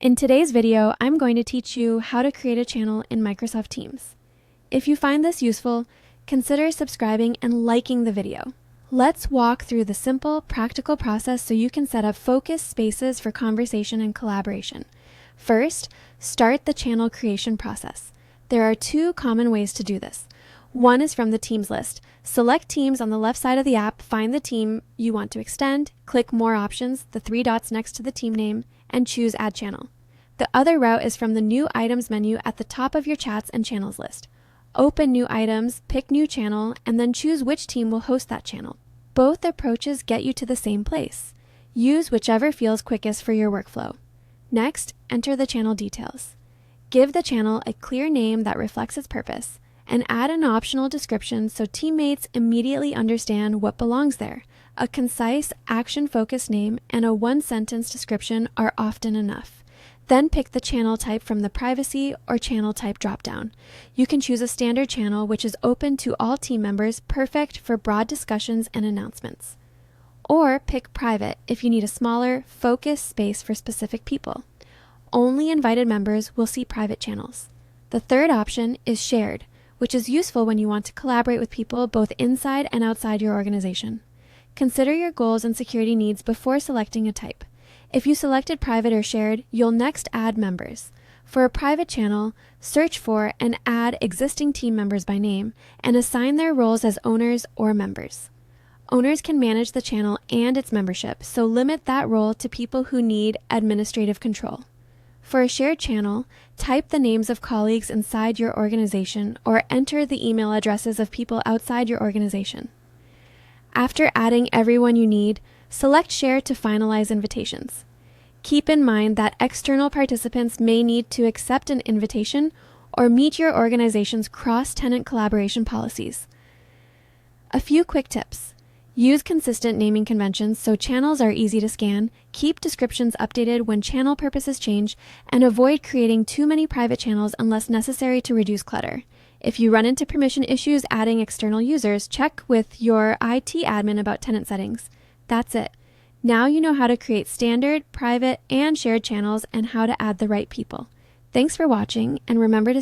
In today's video, I'm going to teach you how to create a channel in Microsoft Teams. If you find this useful, consider subscribing and liking the video. Let's walk through the simple, practical process so you can set up focused spaces for conversation and collaboration. First, start the channel creation process. There are two common ways to do this. One is from the Teams list. Select Teams on the left side of the app, find the team you want to extend, click More Options, the three dots next to the team name, and choose Add Channel. The other route is from the New Items menu at the top of your Chats and Channels list. Open New Items, pick New Channel, and then choose which team will host that channel. Both approaches get you to the same place. Use whichever feels quickest for your workflow. Next, enter the channel details. Give the channel a clear name that reflects its purpose, and add an optional description so teammates immediately understand what belongs there. A concise, action-focused name and a one-sentence description are often enough. Then pick the channel type from the Privacy or Channel Type dropdown. You can choose a standard channel which is open to all team members, perfect for broad discussions and announcements. Or pick Private if you need a smaller, focused space for specific people. Only invited members will see private channels. The third option is Shared, which is useful when you want to collaborate with people both inside and outside your organization. Consider your goals and security needs before selecting a type. If you selected Private or Shared, you'll next add members. For a private channel, search for and add existing team members by name and assign their roles as owners or members. Owners can manage the channel and its membership, so limit that role to people who need administrative control. For a shared channel, type the names of colleagues inside your organization or enter the email addresses of people outside your organization. After adding everyone you need, select Share to finalize invitations. Keep in mind that external participants may need to accept an invitation or meet your organization's cross-tenant collaboration policies. A few quick tips. Use consistent naming conventions so channels are easy to scan, keep descriptions updated when channel purposes change, and avoid creating too many private channels unless necessary to reduce clutter. If you run into permission issues adding external users, check with your IT admin about tenant settings. That's it. Now you know how to create standard, private, and shared channels and how to add the right people. Thanks for watching, and remember to